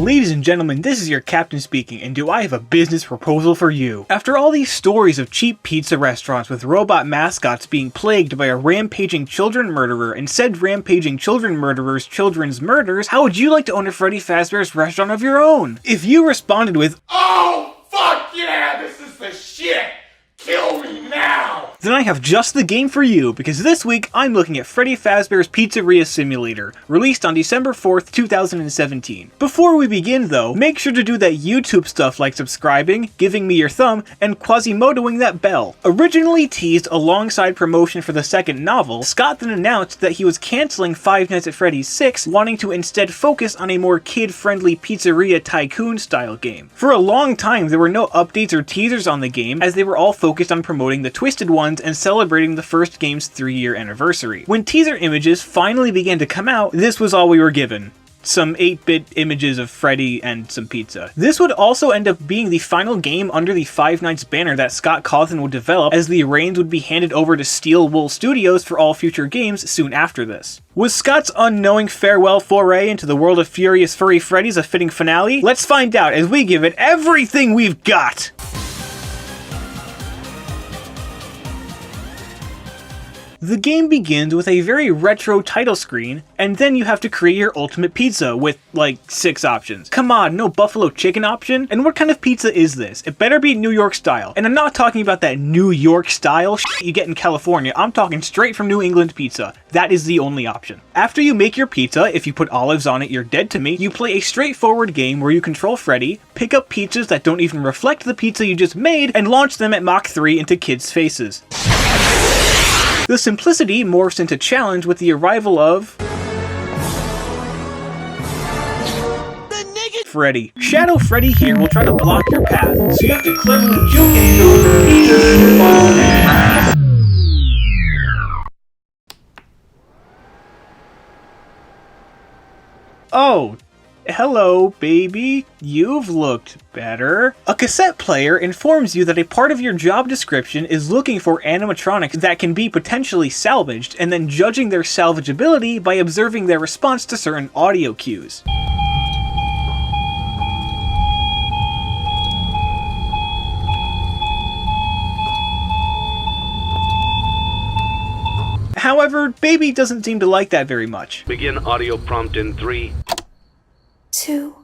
Ladies and gentlemen, this is your captain speaking, and do I have a business proposal for you. After all these stories of cheap pizza restaurants with robot mascots being plagued by a rampaging children murderer and said rampaging children murderer's children's murders, how would you like to own a Freddy Fazbear's restaurant of your own? If you responded with, "Oh, fuck yeah, this is the shit! Kill me now!" then I have just the game for you, because this week I'm looking at Freddy Fazbear's Pizzeria Simulator, released on December 4th, 2017. Before we begin though, make sure to do that YouTube stuff like subscribing, giving me your thumb, and Quasimodoing that bell. Originally teased alongside promotion for the second novel, Scott then announced that he was cancelling Five Nights at Freddy's 6, wanting to instead focus on a more kid-friendly Pizzeria Tycoon style game. For a long time there were no updates or teasers on the game, as they were all focused on promoting the Twisted Ones and celebrating the first game's 3-year anniversary. When teaser images finally began to come out, this was all we were given. Some 8-bit images of Freddy and some pizza. This would also end up being the final game under the Five Nights banner that Scott Cawthon would develop, as the reins would be handed over to Steel Wool Studios for all future games soon after this. Was Scott's unknowing farewell foray into the world of furious furry Freddy's a fitting finale? Let's find out as we give it everything we've got! The game begins with a very retro title screen, and then you have to create your ultimate pizza with, like, 6 options. Come on, no buffalo chicken option? And what kind of pizza is this? It better be New York style. And I'm not talking about that New York style shit you get in California, I'm talking straight from New England pizza. That is the only option. After you make your pizza, if you put olives on it, you're dead to me, you play a straightforward game where you control Freddy, pick up pizzas that don't even reflect the pizza you just made, and launch them at Mach 3 into kids' faces. The simplicity morphs into challenge with the arrival of Freddy. Shadow Freddy here will try to block your path, so you have to cleverly juke into those pieces to follow him. Oh, hello, baby. You've looked better. A cassette player informs you that a part of your job description is looking for animatronics that can be potentially salvaged, and then judging their salvageability by observing their response to certain audio cues. However, Baby doesn't seem to like that very much. Begin audio prompt in 3, 2,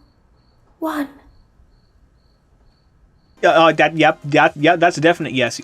1. Yep, that's a definite yes,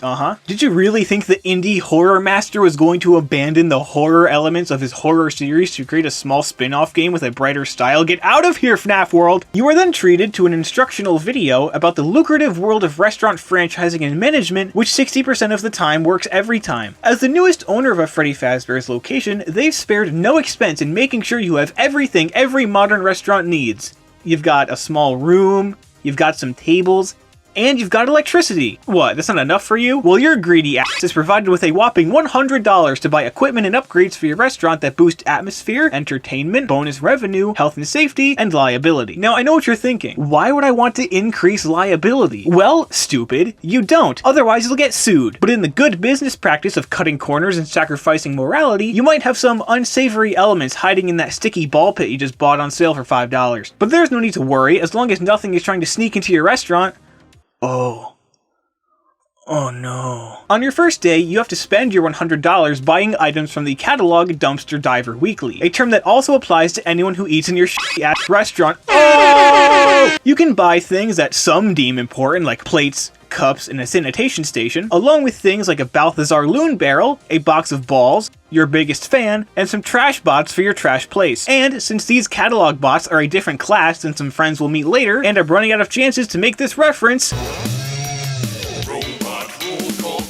Did you really think the indie horror master was going to abandon the horror elements of his horror series to create a small spin-off game with a brighter style? Get out of here, FNAF World! You are then treated to an instructional video about the lucrative world of restaurant franchising and management, which 60% of the time works every time. As the newest owner of a Freddy Fazbear's location, they've spared no expense in making sure you have everything every modern restaurant needs. You've got a small room, you've got some tables, and you've got electricity. What, that's not enough for you? Well, your greedy ass is provided with a whopping $100 to buy equipment and upgrades for your restaurant that boost atmosphere, entertainment, bonus revenue, health and safety, and liability. Now, I know what you're thinking. Why would I want to increase liability? Well, stupid, you don't. Otherwise, you'll get sued. But in the good business practice of cutting corners and sacrificing morality, you might have some unsavory elements hiding in that sticky ball pit you just bought on sale for $5. But there's no need to worry, as long as nothing is trying to sneak into your restaurant. Oh no. On your first day, you have to spend your $100 buying items from the catalog Dumpster Diver Weekly, a term that also applies to anyone who eats in your shitty-ass restaurant. Oh! You can buy things that some deem important, like plates, cups, and a sanitation station, along with things like a Balthazar Loon barrel, a box of balls, your biggest fan, and some trash bots for your trash place. And since these catalog bots are a different class than some friends will meet later, and I'm running out of chances to make this reference,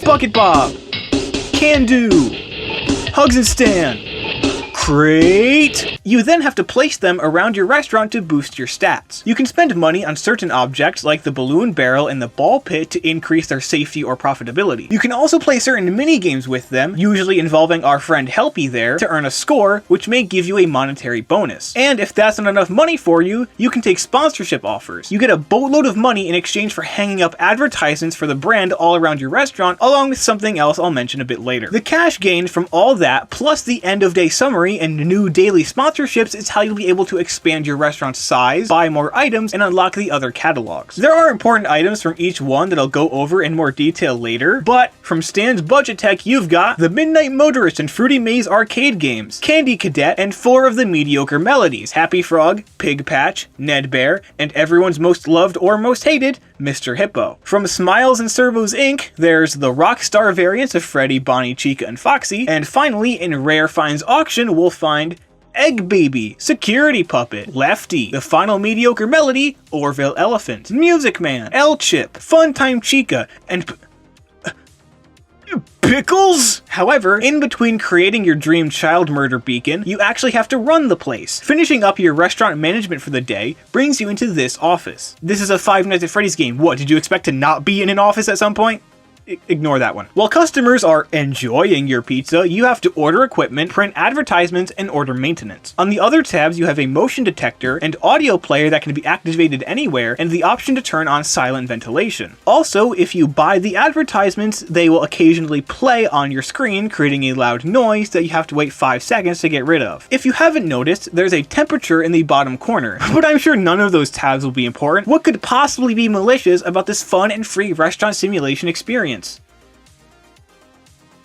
Bucket Bob, Can Do, Hugs and Stan, Crate! You then have to place them around your restaurant to boost your stats. You can spend money on certain objects like the balloon barrel and the ball pit to increase their safety or profitability. You can also play certain mini-games with them, usually involving our friend Helpy there, to earn a score, which may give you a monetary bonus. And if that's not enough money for you, you can take sponsorship offers. You get a boatload of money in exchange for hanging up advertisements for the brand all around your restaurant, along with something else I'll mention a bit later. The cash gained from all that, plus the end of day summary, monthly and new daily sponsorships is how you'll be able to expand your restaurant's size, buy more items, and unlock the other catalogs. There are important items from each one that I'll go over in more detail later, but from Stan's budget tech, you've got the Midnight Motorist and Fruity Maze arcade games, Candy Cadet, and 4 of the mediocre melodies, Happy Frog, Pig Patch, Ned Bear, and everyone's most loved or most hated, Mr. Hippo. From Smiles and Servos Inc., there's the Rockstar variants of Freddy, Bonnie, Chica, and Foxy, and finally, in Rare Finds Auction, we'll find Egg Baby, Security Puppet, Lefty, The Final Mediocre Melody, Orville Elephant, Music Man, L-Chip, Funtime Chica, and Pickles? However, in between creating your dream child murder beacon, you actually have to run the place. Finishing up your restaurant management for the day brings you into this office. This is a Five Nights at Freddy's game. What, did you expect to not be in an office at some point? Ignore that one. While customers are enjoying your pizza, you have to order equipment, print advertisements, and order maintenance. On the other tabs, you have a motion detector and audio player that can be activated anywhere, and the option to turn on silent ventilation. Also, if you buy the advertisements, they will occasionally play on your screen, creating a loud noise that you have to wait 5 seconds to get rid of. If you haven't noticed, there's a temperature in the bottom corner, but I'm sure none of those tabs will be important. What could possibly be malicious about this fun and free restaurant simulation experience?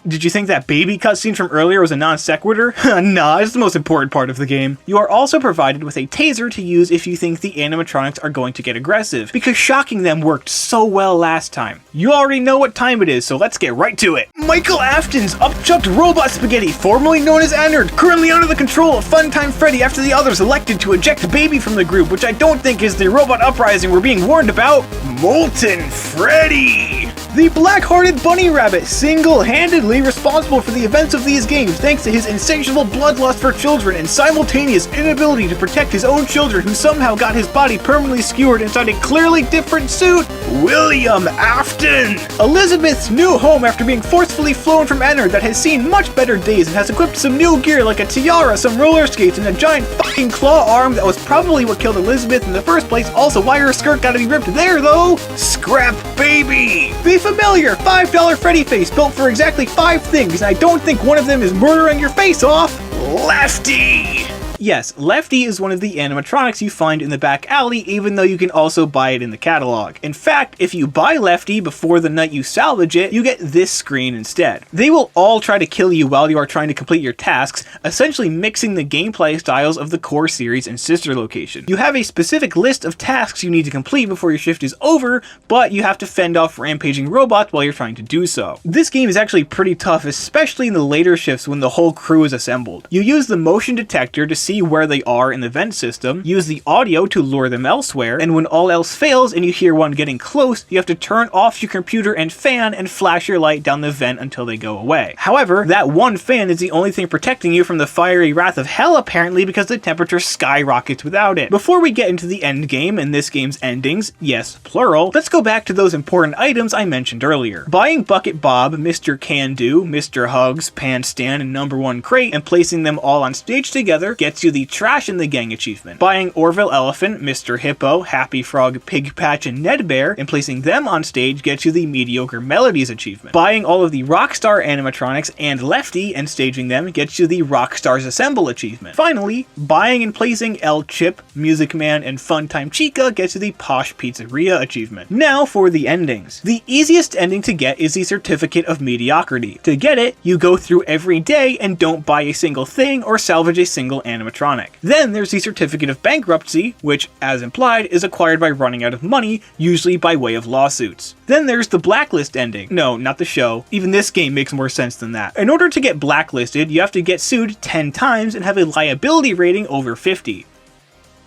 Did you think that baby cutscene from earlier was a non sequitur? Nah, it's the most important part of the game. You are also provided with a taser to use if you think the animatronics are going to get aggressive, because shocking them worked so well last time. You already know what time it is, so let's get right to it. Michael Afton's upchucked robot spaghetti, formerly known as Ennard, currently under the control of Funtime Freddy after the others elected to eject Baby from the group, which I don't think is the robot uprising we're being warned about. Molten Freddy! The black-hearted bunny rabbit, single-handedly responsible for the events of these games thanks to his insatiable bloodlust for children and simultaneous inability to protect his own children, who somehow got his body permanently skewered inside a clearly different suit, William Afton! Elizabeth's new home after being forcefully flown from Ennard that has seen much better days and has equipped some new gear like a tiara, some roller skates, and a giant fucking claw arm that was probably what killed Elizabeth in the first place. Also, why her skirt gotta be ripped there though? Scrap Baby! The familiar $5 Freddy face built for exactly 5 things, and I don't think one of them is murdering your face off. Lefty! Yes, Lefty is one of the animatronics you find in the back alley, even though you can also buy it in the catalog. In fact, if you buy Lefty before the night you salvage it, you get this screen instead. They will all try to kill you while you are trying to complete your tasks, essentially mixing the gameplay styles of the core series and sister location. You have a specific list of tasks you need to complete before your shift is over, but you have to fend off rampaging robots while you're trying to do so. This game is actually pretty tough, especially in the later shifts when the whole crew is assembled. You use the motion detector to see where they are in the vent system, use the audio to lure them elsewhere, and when all else fails and you hear one getting close, you have to turn off your computer and fan and flash your light down the vent until they go away. However, that one fan is the only thing protecting you from the fiery wrath of hell apparently, because the temperature skyrockets without it. Before we get into the end game and this game's endings, yes, plural, let's go back to those important items I mentioned earlier. Buying Bucket Bob, Mr. Can Do, Mr. Hugs, Pan Stan, and Number 1 Crate and placing them all on stage together gets you the Trash in the Gang achievement. Buying Orville Elephant, Mr. Hippo, Happy Frog, Pig Patch, and Ned Bear and placing them on stage gets you the Mediocre Melodies achievement. Buying all of the Rockstar animatronics and Lefty and staging them gets you the Rockstars Assemble achievement. Finally, buying and placing L-Chip, Music Man, and Funtime Chica gets you the Posh Pizzeria achievement. Now for the endings. The easiest ending to get is the Certificate of Mediocrity. To get it, you go through every day and don't buy a single thing or salvage a single animatronic. Then there's the Certificate of Bankruptcy, which, as implied, is acquired by running out of money, usually by way of lawsuits. Then there's the Blacklist Ending. No, not the show. Even this game makes more sense than that. In order to get blacklisted, you have to get sued 10 times and have a liability rating over 50.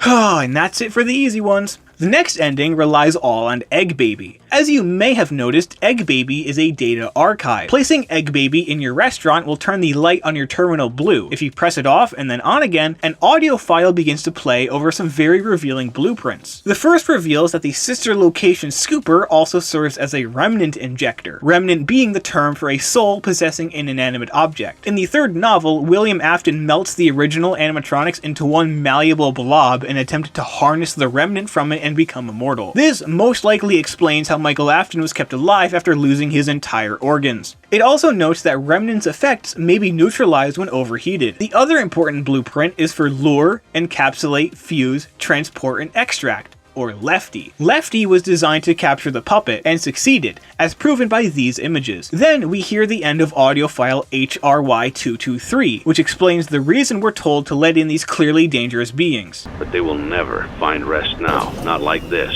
And that's it for the easy ones. The next ending relies all on Egg Baby. As you may have noticed, Egg Baby is a data archive. Placing Egg Baby in your restaurant will turn the light on your terminal blue. If you press it off and then on again, an audio file begins to play over some very revealing blueprints. The first reveals that the sister location Scooper also serves as a remnant injector, remnant being the term for a soul possessing an inanimate object. In the third novel, William Afton melts the original animatronics into one malleable blob in an attempt to harness the remnant from it and become immortal. This most likely explains how Michael Afton was kept alive after losing his entire organs. It also notes that Remnant's effects may be neutralized when overheated. The other important blueprint is for lure, encapsulate, fuse, transport, and extract, or Lefty. Lefty was designed to capture the puppet, and succeeded, as proven by these images. Then we hear the end of audio file HRY223, which explains the reason we're told to let in these clearly dangerous beings. But they will never find rest now, not like this.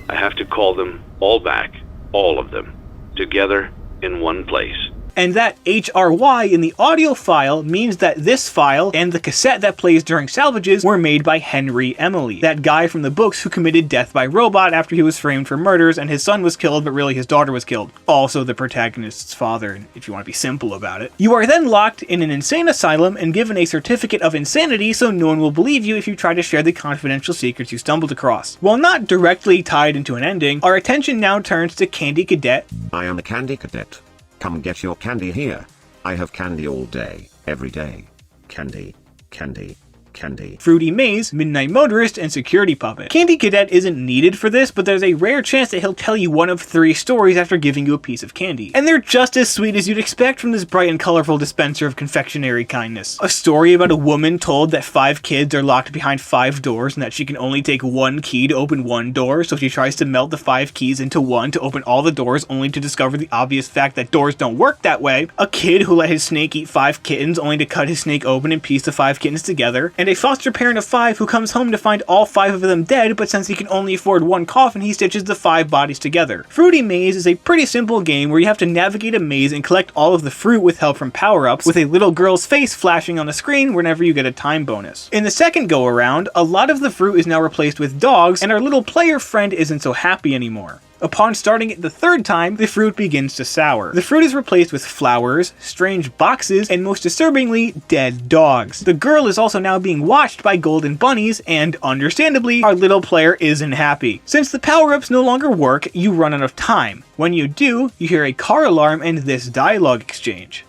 I have to call them all back, all of them, together in one place. And that HRY in the audio file means that this file and the cassette that plays during salvages were made by Henry Emily, that guy from the books who committed death by robot after he was framed for murders and his son was killed, but really his daughter was killed. Also the protagonist's father, if you want to be simple about it. You are then locked in an insane asylum and given a certificate of insanity so no one will believe you if you try to share the confidential secrets you stumbled across. While not directly tied into an ending, our attention now turns to Candy Cadet. I am a Candy Cadet. Come get your candy here. I have candy all day, every day. Candy, candy, candy. Fruity Maze, Midnight Motorist, and Security Puppet. Candy Cadet isn't needed for this, but there's a rare chance that he'll tell you one of 3 stories after giving you a piece of candy. And they're just as sweet as you'd expect from this bright and colorful dispenser of confectionery kindness. A story about a woman told that 5 kids are locked behind 5 doors and that she can only take 1 key to open 1 door, so she tries to melt the 5 keys into 1 to open all the doors, only to discover the obvious fact that doors don't work that way. A kid who let his snake eat 5 kittens only to cut his snake open and piece the 5 kittens together. And a foster parent of 5 who comes home to find all 5 of them dead, but since he can only afford 1 coffin, he stitches the 5 bodies together. Fruity Maze is a pretty simple game where you have to navigate a maze and collect all of the fruit with help from power-ups, with a little girl's face flashing on the screen whenever you get a time bonus. In the second go around, a lot of the fruit is now replaced with dogs, and our little player friend isn't so happy anymore. Upon starting it the 3rd time, the fruit begins to sour. The fruit is replaced with flowers, strange boxes, and most disturbingly, dead dogs. The girl is also now being watched by golden bunnies, and understandably, our little player isn't happy. Since the power-ups no longer work, you run out of time. When you do, you hear a car alarm and this dialogue exchange.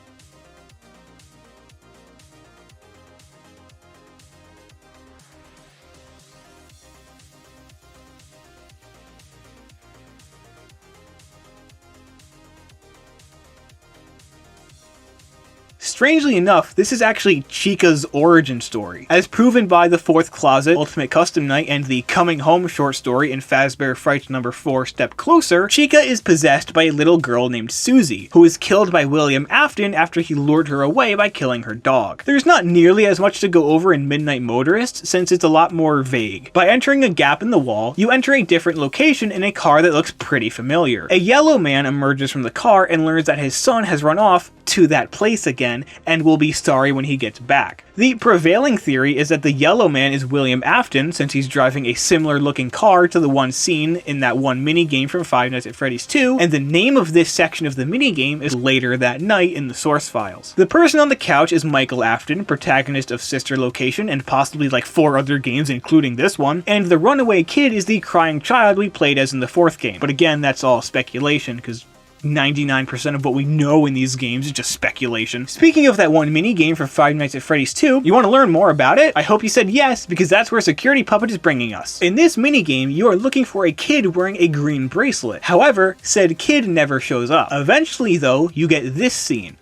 Strangely enough, this is actually Chica's origin story. As proven by the 4th Closet, Ultimate Custom Night, and the Coming Home short story in Fazbear Fright number 4, Step Closer, Chica is possessed by a little girl named Susie, who is killed by William Afton after he lured her away by killing her dog. There's not nearly as much to go over in Midnight Motorist, since it's a lot more vague. By entering a gap in the wall, you enter a different location in a car that looks pretty familiar. A yellow man emerges from the car and learns that his son has run off to that place again, and will be sorry when he gets back. The prevailing theory is that the yellow man is William Afton, since he's driving a similar looking car to the one seen in that one minigame from Five Nights at Freddy's 2, and the name of this section of the minigame is Later That Night in the source files. The person on the couch is Michael Afton, protagonist of Sister Location and possibly like 4 other games including this one, and the runaway kid is the crying child we played as in the 4th game. But again, that's all speculation, because 99% of what we know in these games is just speculation. Speaking of that one mini-game from Five Nights at Freddy's 2, you want to learn more about it? I hope you said yes, because that's where Security Puppet is bringing us. In this mini-game, you are looking for a kid wearing a green bracelet. However, said kid never shows up. Eventually, though, you get this scene.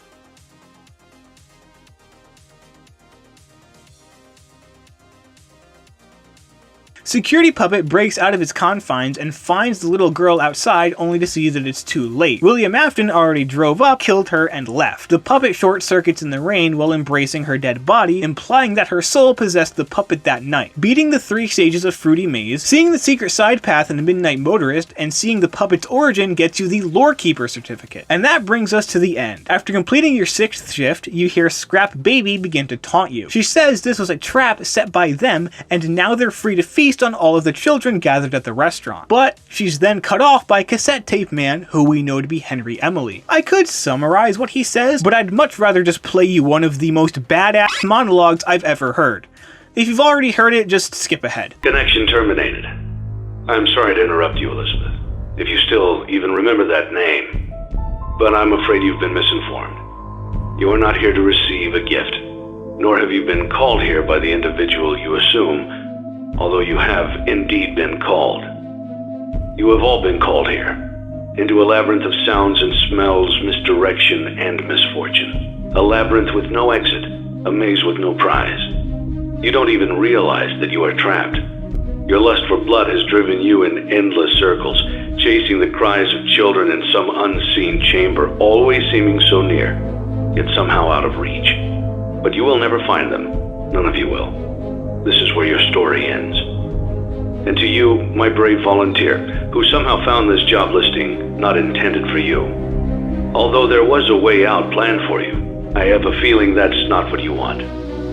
Security Puppet breaks out of its confines and finds the little girl outside only to see that it's too late. William Afton already drove up, killed her, and left. The puppet short circuits in the rain while embracing her dead body, implying that her soul possessed the puppet that night. Beating the 3 stages of Fruity Maze, seeing the secret side path in the Midnight Motorist, and seeing the puppet's origin gets you the Lore Keeper certificate. And that brings us to the end. After completing your 6th shift, you hear Scrap Baby begin to taunt you. She says this was a trap set by them, and now they're free to feast on all of the children gathered at the restaurant. But she's then cut off by Cassette Tape Man, who we know to be Henry Emily. I could summarize what he says, but I'd much rather just play you one of the most badass monologues I've ever heard. If you've already heard it, just skip ahead. Connection terminated. I'm sorry to interrupt you, Elizabeth, if you still even remember that name. But I'm afraid you've been misinformed. You are not here to receive a gift, nor have you been called here by the individual you assume although you have indeed been called. You have all been called here, into a labyrinth of sounds and smells, misdirection and misfortune. A labyrinth with no exit, a maze with no prize. You don't even realize that you are trapped. Your lust for blood has driven you in endless circles, chasing the cries of children in some unseen chamber, always seeming so near, yet somehow out of reach. But you will never find them. None of you will. This is where your story ends. And to you, my brave volunteer, who somehow found this job listing not intended for you. Although there was a way out planned for you, I have a feeling that's not what you want.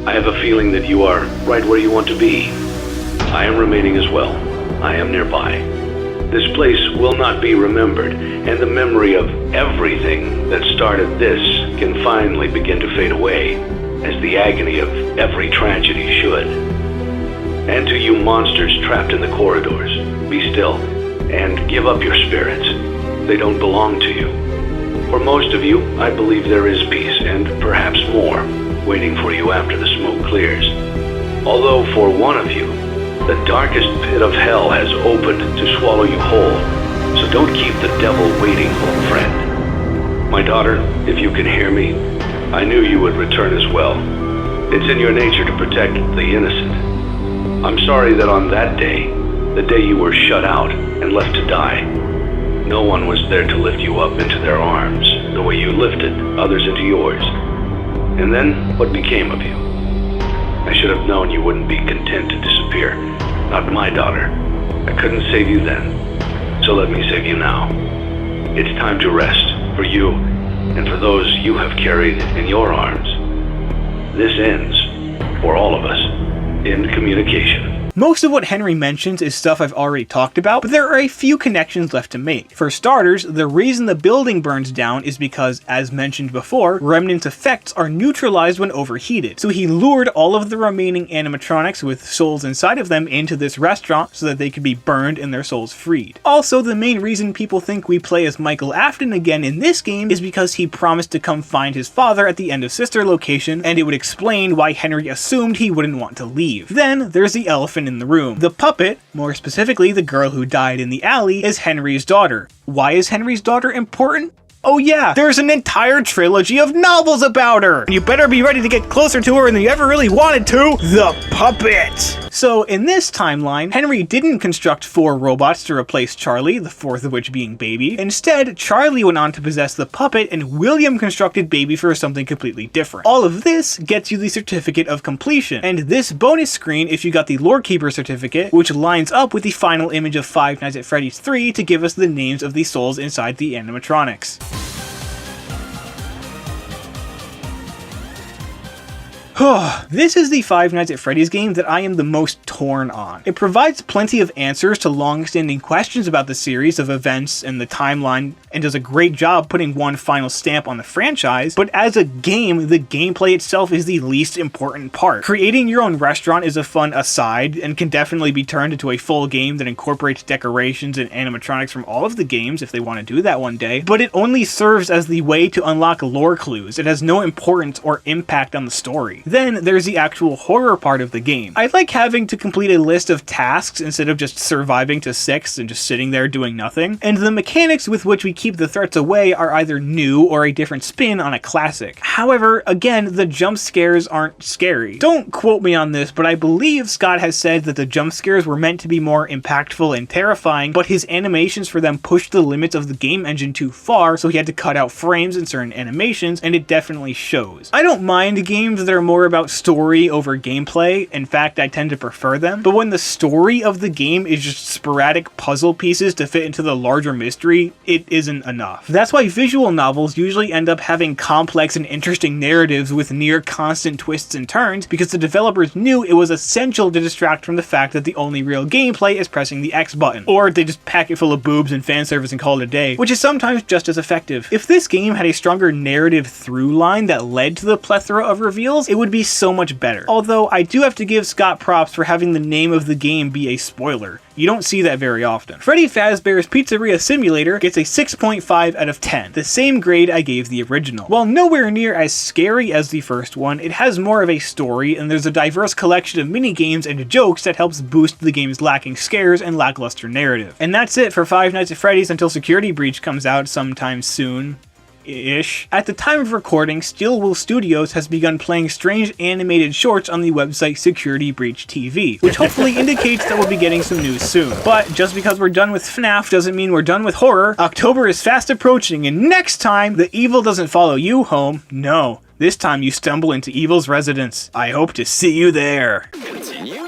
I have a feeling that you are right where you want to be. I am remaining as well. I am nearby. This place will not be remembered, and the memory of everything that started this can finally begin to fade away, as the agony of every tragedy should. And to you monsters trapped in the corridors, be still, and give up your spirits. They don't belong to you. For most of you, I believe there is peace, and perhaps more, waiting for you after the smoke clears. Although for one of you, the darkest pit of hell has opened to swallow you whole, so don't keep the devil waiting, old friend. My daughter, if you can hear me, I knew you would return as well. It's in your nature to protect the innocent. I'm sorry that on that day, the day you were shut out and left to die, no one was there to lift you up into their arms, the way you lifted others into yours. And then, what became of you? I should have known you wouldn't be content to disappear. Not my daughter. I couldn't save you then, so let me save you now. It's time to rest, for you, and for those you have carried in your arms. This ends, for all of us, in communication. Most of what Henry mentions is stuff I've already talked about, but there are a few connections left to make. For starters, the reason the building burns down is because, as mentioned before, Remnant's effects are neutralized when overheated. So he lured all of the remaining animatronics with souls inside of them into this restaurant so that they could be burned and their souls freed. Also, the main reason people think we play as Michael Afton again in this game is because he promised to come find his father at the end of Sister Location, and it would explain why Henry assumed he wouldn't want to leave. Then, there's the elephant in the room. The puppet, more specifically the girl who died in the alley, is Henry's daughter. Why is Henry's daughter important? Oh yeah, there's an entire trilogy of novels about her! And you better be ready to get closer to her than you ever really wanted to! The puppet! So, in this timeline, Henry didn't construct 4 robots to replace Charlie, the 4th of which being Baby. Instead, Charlie went on to possess the puppet, and William constructed Baby for something completely different. All of this gets you the Certificate of Completion, and this bonus screen if you got the Lore Keeper certificate, which lines up with the final image of Five Nights at Freddy's 3 to give us the names of the souls inside the animatronics. This is the Five Nights at Freddy's game that I am the most torn on. It provides plenty of answers to long-standing questions about the series of events and the timeline, and does a great job putting one final stamp on the franchise, but as a game, the gameplay itself is the least important part. Creating your own restaurant is a fun aside, and can definitely be turned into a full game that incorporates decorations and animatronics from all of the games if they want to do that one day, but it only serves as the way to unlock lore clues. It has no importance or impact on the story. Then there's the actual horror part of the game. I like having to complete a list of tasks instead of just surviving to 6 and just sitting there doing nothing, and the mechanics with which we keep the threats away are either new or a different spin on a classic. However, again, the jump scares aren't scary. Don't quote me on this, but I believe Scott has said that the jump scares were meant to be more impactful and terrifying, but his animations for them pushed the limits of the game engine too far, so he had to cut out frames in certain animations, and it definitely shows. I don't mind games that are more about story over gameplay. In fact, I tend to prefer them. But when the story of the game is just sporadic puzzle pieces to fit into the larger mystery, it isn't enough. That's why visual novels usually end up having complex and interesting narratives with near constant twists and turns, because the developers knew it was essential to distract from the fact that the only real gameplay is pressing the X button. Or they just pack it full of boobs and fan service and call it a day, which is sometimes just as effective. If this game had a stronger narrative through line that led to the plethora of reveals, it would be so much better. Although, I do have to give Scott props for having the name of the game be a spoiler. You don't see that very often. Freddy Fazbear's Pizzeria Simulator gets a 6.5 out of 10, the same grade I gave the original. While nowhere near as scary as the first one, it has more of a story, and there's a diverse collection of mini-games and jokes that helps boost the game's lacking scares and lackluster narrative. And that's it for Five Nights at Freddy's until Security Breach comes out sometime soon. Ish. At the time of recording, Steelwool Studios has begun playing strange animated shorts on the website Security Breach TV, which hopefully indicates that we'll be getting some news soon. But just because we're done with FNAF doesn't mean we're done with horror. October is fast approaching, and next time, the evil doesn't follow you home. No, this time you stumble into evil's residence. I hope to see you there. Continue.